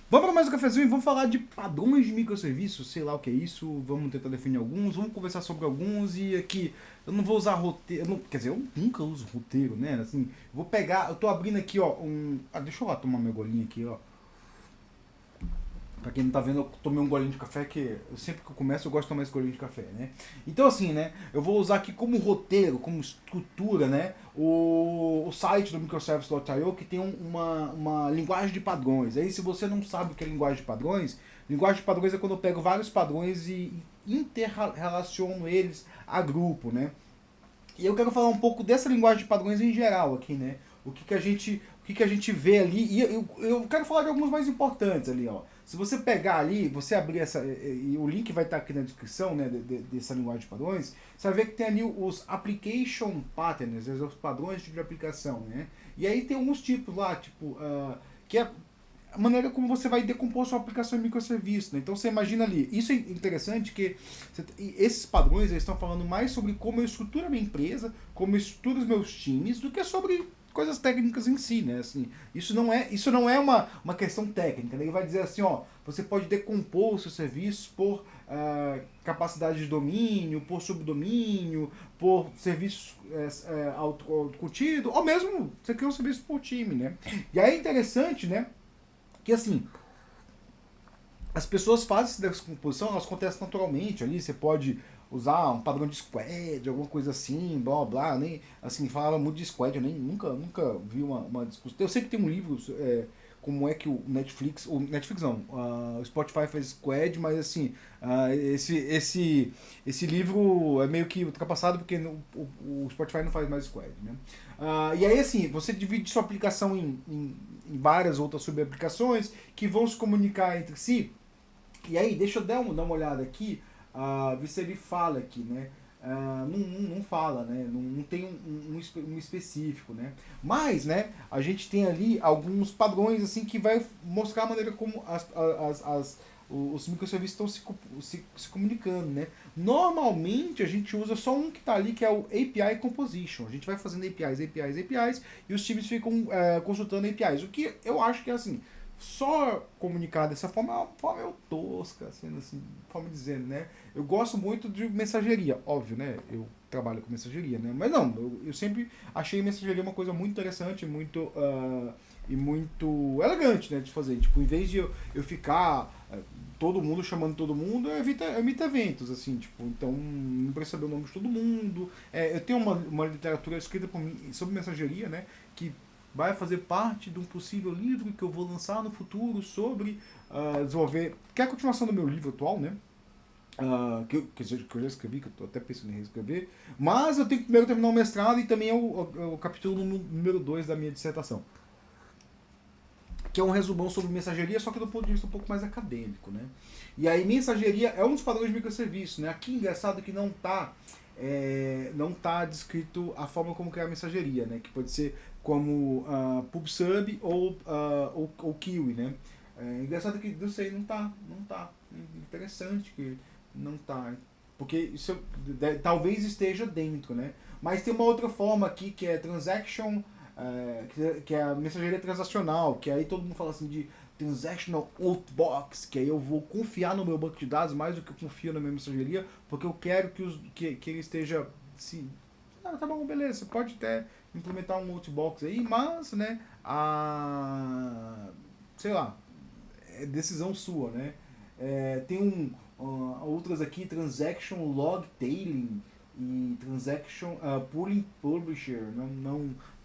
Vamos para mais um cafezinho e vamos falar de padrões de microserviços, sei lá o que é isso, vamos tentar definir alguns, vamos conversar sobre alguns e aqui eu não vou usar roteiro, quer dizer, eu nunca uso roteiro, né? Assim, eu vou pegar, eu tô abrindo aqui, ó, deixa eu lá tomar meu golinho aqui, ó. Pra quem não tá vendo, eu tomei um golinho de café que sempre que eu começo eu gosto de tomar esse golinho de café, né? Então assim, né, eu vou usar aqui como roteiro, como estrutura, né, o site do microservice.io que tem uma linguagem de padrões. Aí se você não sabe o que é linguagem de padrões é quando eu pego vários padrões e interrelaciono eles a grupo, né? E eu quero falar um pouco dessa linguagem de padrões em geral aqui, né? O que que a gente vê ali, e eu quero falar de alguns mais importantes ali, ó. Se você pegar ali, você abrir essa, e o link vai estar aqui na descrição, né, dessa linguagem de padrões, você vai ver que tem ali os application patterns, os padrões de aplicação, né? E aí tem alguns tipos lá, tipo, que é a maneira como você vai decompor sua aplicação em microserviço, né? Então você imagina ali, isso é interessante que esses padrões eles estão falando mais sobre como eu estruturo a minha empresa, como eu estruturo os meus times, do que sobre coisas técnicas em si, né? Assim, isso não é uma questão técnica, né? Ele vai dizer assim, ó, você pode decompor os seus serviços por capacidade de domínio, por subdomínio, por serviço autocontido, ou mesmo você cria um serviço por time, né? E aí é interessante, né? Que assim, as pessoas fazem essa descomposição, elas acontecem naturalmente ali, você pode usar um padrão de squad, alguma coisa assim, blá blá, nem assim, falava muito de squad, eu nem nunca vi uma discussão. Eu sei que tem um livro como é que o Netflix não, o Spotify faz squad, mas assim, esse livro é meio que ultrapassado porque o Spotify não faz mais squad, né? E aí assim, você divide sua aplicação em várias outras subaplicações que vão se comunicar entre si. E aí, deixa eu dar uma olhada aqui, ver se ele fala aqui, né? Não fala, né? Não tem um específico, né? Mas, né, a gente tem ali alguns padrões, assim, que vai mostrar a maneira como os microserviços estão se comunicando, né? Normalmente, a gente usa só um que está ali, que é o API Composition. A gente vai fazendo APIs, e os times ficam consultando APIs. O que eu acho que é assim, só comunicar dessa forma é uma forma meio tosca, sendo assim, forma dizendo, né? Eu gosto muito de mensageria, óbvio, né? Eu trabalho com mensageria, né? Mas não, eu sempre achei mensageria uma coisa muito interessante, muito e muito elegante, né, de fazer. Tipo, em vez de eu ficar todo mundo chamando todo mundo, eu evito eventos, assim, tipo, então não precisa saber o nome de todo mundo. Eu tenho uma literatura escrita por mim sobre mensageria, né? Que vai fazer parte de um possível livro que eu vou lançar no futuro sobre desenvolver. Que é a continuação do meu livro atual, né? Que eu já escrevi, que eu estou até pensando em reescrever. Mas eu tenho que primeiro terminar o mestrado e também é o capítulo número 2 da minha dissertação. Que é um resumão sobre mensageria, só que do ponto de vista um pouco mais acadêmico, né? E aí mensageria é um dos padrões de microserviço, né? Aqui engraçado que não tá descrito a forma como criar mensageria, né? Que pode ser como PubSub ou Kiwi, né? Engraçado que não sei, não tá. Interessante que não tá. Porque isso talvez esteja dentro, né? Mas tem uma outra forma aqui que é transaction, que é a mensageria transacional, que aí todo mundo fala assim de transactional outbox, que aí eu vou confiar no meu banco de dados mais do que eu confio na minha mensageria, porque eu quero que ele esteja se tá bom, beleza, você pode até implementar um outbox aí, mas, né, sei lá, é decisão sua, né? Tem outras aqui, transaction log tailing e transaction pooling publisher,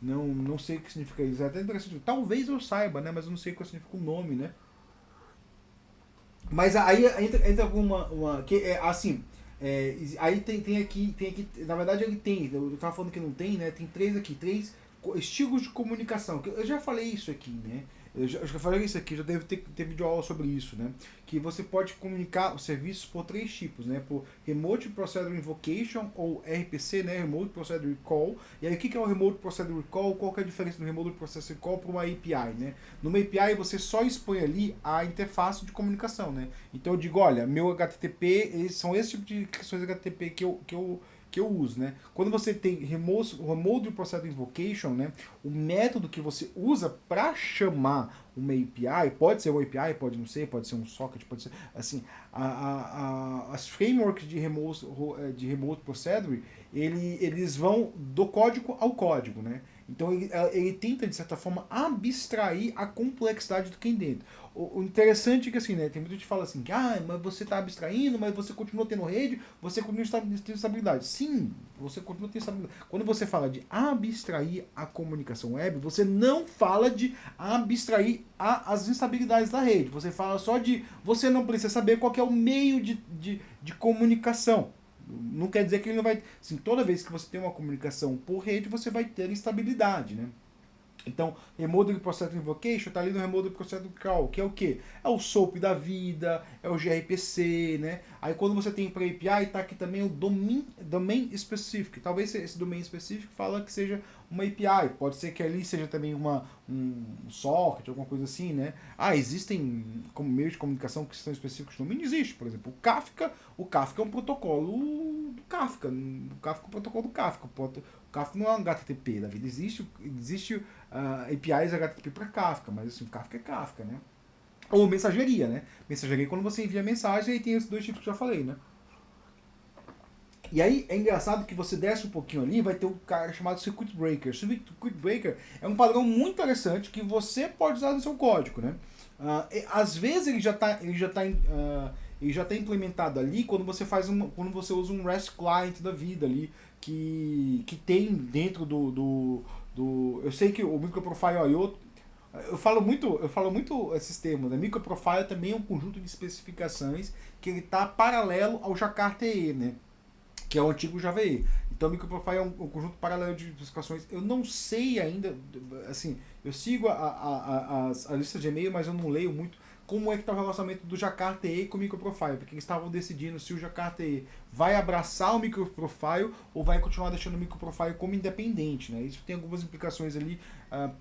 não sei o que significa isso, é até interessante, talvez eu saiba, né, mas eu não sei o que significa o nome, né? Mas aí entra alguma. Que é assim. Aí tem aqui. Na verdade ele tem. Eu tava falando que não tem, né? Tem três aqui, três estilos de comunicação. Eu já falei isso aqui, né? Eu já falei isso aqui, já deve ter vídeo aula sobre isso, né? Que você pode comunicar os serviços por três tipos, né? Por Remote Procedure Invocation, ou RPC, né? Remote Procedure Call. E aí o que é o Remote Procedure Call? Qual que é a diferença do Remote Procedure Call para uma API, né? Numa API você só expõe ali a interface de comunicação, né? Então eu digo, olha, meu HTTP, são esse tipo de questões HTTP que eu uso, né? Quando você tem Remote Process Invocation, né? O método que você usa para chamar uma API, pode ser uma API, pode não ser, pode ser um socket, pode ser assim, as frameworks de remote procedure, eles vão do código ao código, né? Então ele tenta, de certa forma, abstrair a complexidade do que tem dentro. O interessante é que assim, né, tem muita gente que fala assim, que, mas você está abstraindo, mas você continua tendo rede, você continua tendo estabilidade. Sim, você continua tendo estabilidade. Quando você fala de abstrair a comunicação web, você não fala de abstrair as instabilidades da rede. Você fala só de, você não precisa saber qual que é o meio de comunicação. Não quer dizer que ele não vai... Assim, toda vez que você tem uma comunicação por rede, você vai ter instabilidade, né? Então, Remote Process Invocation está ali no Remote Process Call, que é o quê? É o SOAP da vida, é o gRPC, né? Aí quando você tem para API, está aqui também o Domain Specific. Talvez esse Domain Specific fala que seja uma API. Pode ser que ali seja também um socket, alguma coisa assim, né? Existem como meios de comunicação que são específicos no domínio? Existe, por exemplo, o Kafka é um protocolo do Kafka. O Kafka é um protocolo do Kafka. O Kafka não é um HTTP da vida. Existe APIs HTTP para Kafka, mas assim, Kafka é Kafka, né? Ou mensageria, né? Mensageria é quando você envia mensagem, aí tem esses dois tipos que eu já falei, né? E aí é engraçado que você desce um pouquinho ali, vai ter um cara chamado Circuit Breaker. Circuit Breaker é um padrão muito interessante que você pode usar no seu código, né? Às vezes ele já está implementado ali quando você quando você usa um REST client da vida ali, que tem dentro eu sei que o Microprofile I/O, eu falo muito esses termos, né? Microprofile também é um conjunto de especificações que ele está paralelo ao Jakarta EE, né? Que é o antigo Java EE. Então, o Microprofile é um conjunto paralelo de especificações. Eu não sei ainda, assim, eu sigo a lista de e-mail, mas eu não leio muito como é que está o relacionamento do Jakarta EE com o Microprofile, porque eles estavam decidindo se o Jakarta EE vai abraçar o Microprofile ou vai continuar deixando o Microprofile como independente, né? Isso tem algumas implicações ali,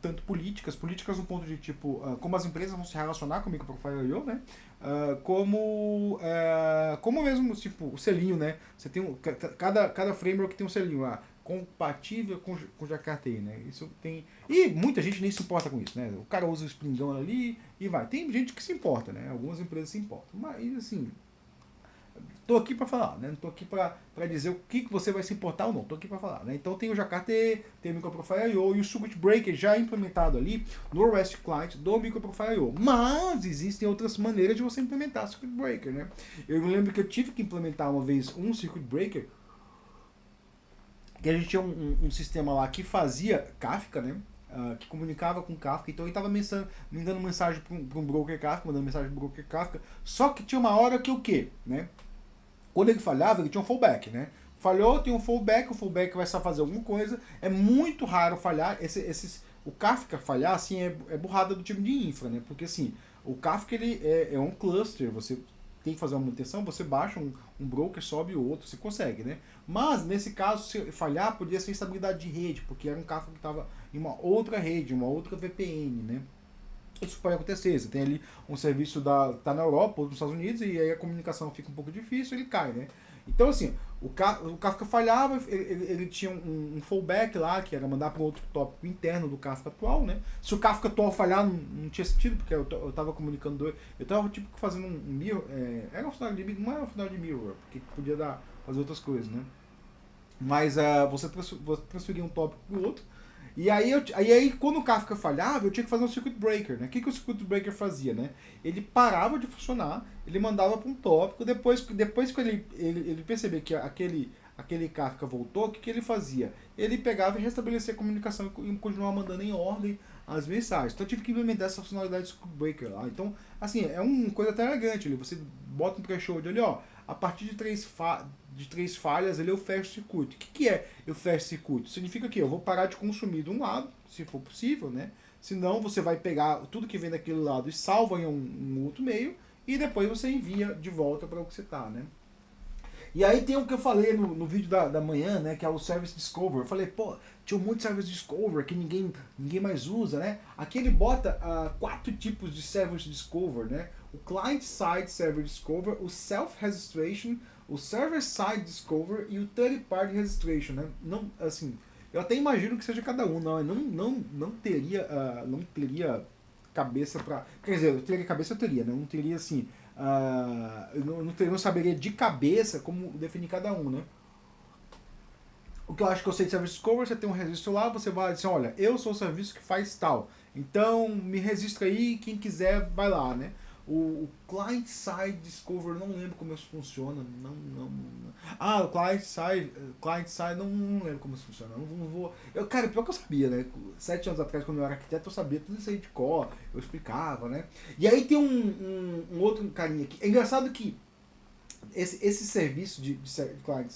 tanto políticas no ponto de tipo, como as empresas vão se relacionar com o Microprofile I/O, né? Como mesmo, tipo, o selinho, né? Você tem cada framework tem um selinho lá, compatível com o Jakarta EE, né? Isso tem... E muita gente nem se importa com isso, né? O cara usa o Springão ali e vai. Tem gente que se importa, né? Algumas empresas se importam. Mas, assim, tô aqui para falar, né? Não tô aqui para dizer o que você vai se importar ou não. Tô aqui para falar, né? Então tem o Jakarta EE, tem o Microprofile I/O e o Circuit Breaker já implementado ali no REST Client do Microprofile I/O. Mas existem outras maneiras de você implementar o Circuit Breaker, né? Eu me lembro que eu tive que implementar uma vez um Circuit Breaker, que a gente tinha um sistema lá que fazia Kafka, né? Que comunicava com Kafka, então ele estava mandando mensagem para um broker Kafka, mandando mensagem para um broker Kafka, só que tinha uma hora que o quê, né? Quando ele falhava, ele tinha um fallback, né? Falhou, tem um fallback, o fallback vai só fazer alguma coisa, é muito raro falhar, o Kafka falhar, assim, é burrada do time de infra, né? Porque, assim, o Kafka, ele é um cluster, você tem que fazer uma manutenção, você baixa um broker, sobe o outro, você consegue, né? Mas, nesse caso, se falhar, podia ser instabilidade de rede, porque era um Kafka que estava em uma outra rede, uma outra VPN, né? Isso pode acontecer, você tem ali um serviço tá na Europa ou nos Estados Unidos, e aí a comunicação fica um pouco difícil, ele cai, né? Então, assim, o Kafka falhava, ele tinha um fallback lá, que era mandar para outro tópico interno do Kafka atual, né? Se o Kafka atual falhar, não tinha sentido, porque eu estava comunicando, eu estava tipo fazendo um mirror, era um final de mirror, não era um final de mirror, porque podia fazer outras coisas, né? Mas você transferia um tópico para o outro, e aí, quando o Kafka falhava, eu tinha que fazer um circuit breaker, né? O que o circuit breaker fazia, né? Ele parava de funcionar, ele mandava para um tópico, depois que ele percebia que aquele Kafka voltou, o que ele fazia? Ele pegava e restabelecia a comunicação e continuava mandando em ordem as mensagens. Então eu tive que implementar essa funcionalidade do circuit breaker lá. Então, assim, é uma coisa até elegante ali. Você bota um threshold ali, ó, a partir de três falhas, ele eu fecho circuito. O que é eu fecho circuito? Significa que eu vou parar de consumir de um lado, se for possível, né? Senão você vai pegar tudo que vem daquele lado e salva em um outro meio, e depois você envia de volta para o que você está, né? E aí tem o que eu falei no vídeo da manhã, né, que é o Service Discover. Eu falei, pô, tinha um monte de Service Discover que ninguém mais usa, né? Aqui ele bota 4 tipos de Service Discover, né? O Client Side Service Discover, o Self-Registration, o Server-Side Discover e o Third Party Registration, né? Não, assim, eu até imagino que seja cada um, não teria, não teria cabeça para, quer dizer, eu teria cabeça, eu teria, né? Não teria assim, eu não saberia de cabeça como definir cada um, né? O que eu acho que eu sei de Service Discover, você tem um registro lá, você vai dizer, olha, eu sou o serviço que faz tal, então me registra aí, quem quiser vai lá, né? O Client Side Discover, não lembro como isso funciona, o Client Side, não lembro como isso funciona, não vou... Cara, pior que eu sabia, né? 7 anos atrás, quando eu era arquiteto, eu sabia tudo isso aí de cor, eu explicava, né? E aí tem um outro carinha aqui, é engraçado que esse serviço de Client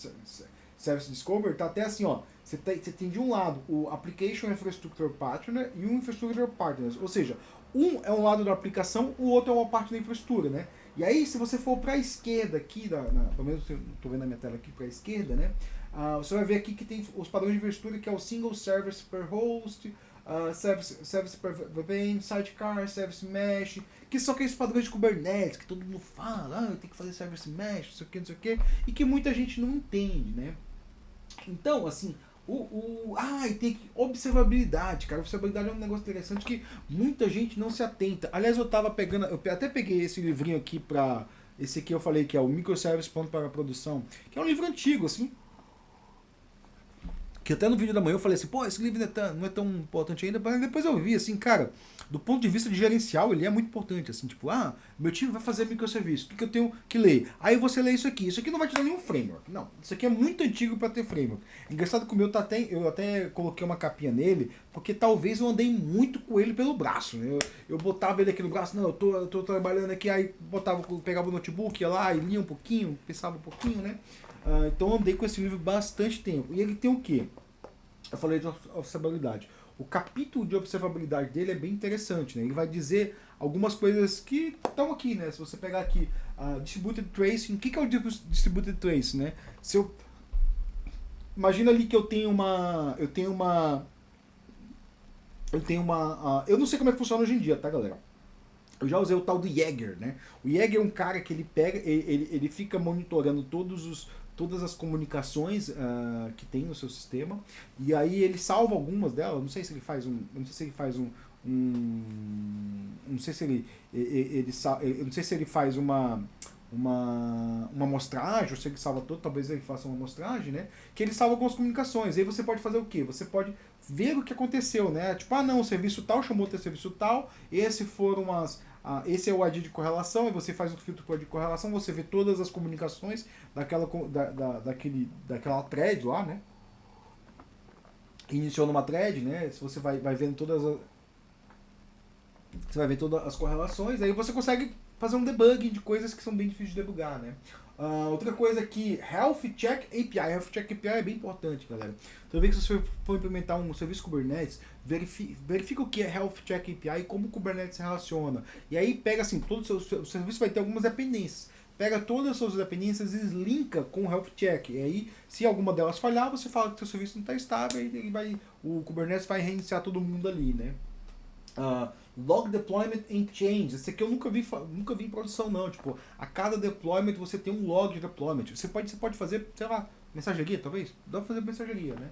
Service Discover tá até assim, ó. Você tem de um lado o Application Infrastructure Partner e o Infrastructure Partners. Ou seja, um é um lado da aplicação, o outro é uma parte da infraestrutura, né? E aí, se você for para a esquerda aqui, pelo menos eu estou vendo na minha tela aqui para a esquerda, né? Você vai ver aqui que tem os padrões de infraestrutura, que é o Single Service per Host, Service per VPN, Sidecar, Service Mesh, que são aqueles padrões de Kubernetes, que todo mundo fala, tem que fazer Service Mesh, não sei o que, e que muita gente não entende, né? Então, assim, e tem observabilidade, cara. Observabilidade é um negócio interessante que muita gente não se atenta. Aliás, eu até peguei esse livrinho aqui pra. Esse aqui eu falei que é o Microservice Pronto para a Produção, que é um livro antigo, assim. Que até no vídeo da manhã eu falei assim, pô, esse livro não é tão importante ainda, mas depois eu vi, assim, cara, do ponto de vista de gerencial, ele é muito importante, assim, tipo, meu time vai fazer microserviço, o que eu tenho que ler? Aí você lê isso aqui não vai te dar nenhum framework, não, isso aqui é muito antigo para ter framework. Engraçado que o meu eu até coloquei uma capinha nele, porque talvez eu andei muito com ele pelo braço, né? Eu botava ele aqui no braço, não, eu tô trabalhando aqui, aí pegava o notebook, ia lá e lia um pouquinho, pensava um pouquinho, né? Então eu andei com esse livro bastante tempo. E ele tem o quê? Eu falei de observabilidade. O capítulo de observabilidade dele é bem interessante, né? Ele vai dizer algumas coisas que estão aqui, né? Se você pegar aqui, Distributed Tracing, o que é o Distributed Tracing, né? Imagina ali que eu não sei como é que funciona hoje em dia, tá, galera? Eu já usei o tal do Jaeger, né? O Jaeger é um cara que ele fica monitorando todas as comunicações que tem no seu sistema, e aí ele salva algumas delas. Não sei se ele faz uma amostragem, ou se ele salva todo, talvez ele faça uma amostragem, né? Que ele salva algumas comunicações. Aí você pode fazer o quê? Você pode ver o que aconteceu, né? Tipo, não, o serviço tal chamou outro serviço tal, esse é o ID de correlação, e você faz um filtro por ID de correlação, você vê todas as comunicações daquela thread lá, né? Iniciou numa thread, né? Se você vai vendo você vai ver todas as correlações, aí você consegue fazer um debugging de coisas que são bem difíceis de debugar, né? Outra coisa aqui, Health Check API. Health Check API é bem importante, galera. Toda vez que você for implementar um serviço Kubernetes, verifica o que é Health Check API e como o Kubernetes se relaciona. E aí pega assim, todo o seu serviço vai ter algumas dependências. Pega todas as suas dependências e linka com o Health Check. E aí, se alguma delas falhar, você fala que o seu serviço não está estável e o Kubernetes vai reiniciar todo mundo ali, né? Log Deployment and Change. Esse aqui eu nunca vi em produção, não. Tipo, a cada deployment você tem um log de deployment. Você pode fazer, sei lá, mensageria, talvez? Dá pra fazer mensageria, né?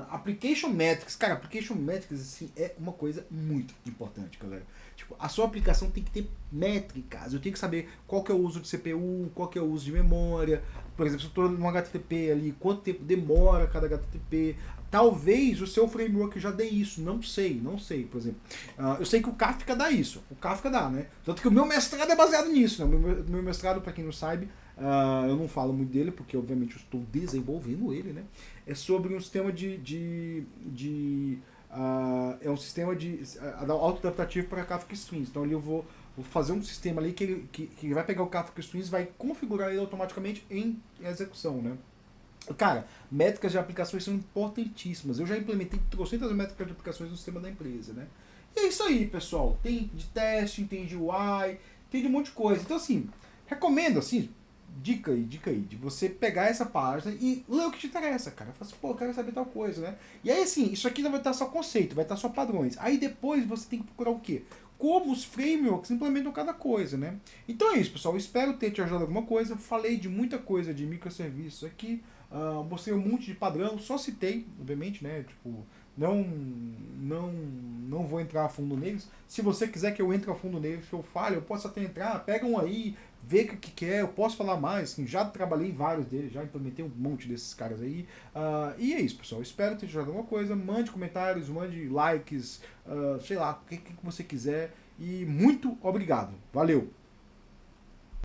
Application Metrics. Cara, Application Metrics assim, é uma coisa muito importante, galera. Tipo, a sua aplicação tem que ter métricas. Eu tenho que saber qual que é o uso de CPU, qual que é o uso de memória. Por exemplo, se eu estou no HTTP ali, quanto tempo demora cada HTTP. Talvez o seu framework já dê isso, não sei, por exemplo. Eu sei que o Kafka dá isso, o Kafka dá, né? Tanto que o meu mestrado é baseado nisso, né? O meu mestrado, para quem não sabe, eu não falo muito dele, porque obviamente eu estou desenvolvendo ele, né? É sobre um sistema é um sistema de auto-adaptativo para Kafka Streams. Então ali eu vou fazer um sistema ali que vai pegar o Kafka Streams e vai configurar ele automaticamente em execução, né? Cara, métricas de aplicações são importantíssimas. Eu já implementei trocentas métricas de aplicações no sistema da empresa, né? E é isso aí, pessoal. Tem de testing, tem de UI, tem de um monte de coisa. Então, assim, recomendo, assim, dica aí, de você pegar essa página e ler o que te interessa, cara. Fala assim, pô, eu quero saber tal coisa, né? E aí, assim, isso aqui não vai estar só conceito, vai estar só padrões. Aí depois você tem que procurar o quê? como os frameworks implementam cada coisa, né? Então é isso, pessoal. Eu espero ter te ajudado alguma coisa. Falei de muita coisa de microserviços aqui. Mostrei um monte de padrão. Só citei, obviamente, né? Tipo, não, não vou entrar a fundo neles. Se você quiser que eu entre a fundo neles, que eu fale, eu posso até entrar. Pega um aí, vê o que é. Eu posso falar mais. Assim, já trabalhei em vários deles, já implementei um monte desses caras aí. E é isso, pessoal. Espero ter te ajudado alguma coisa. Mande comentários, mande likes, sei lá, o que você quiser. E muito obrigado. Valeu!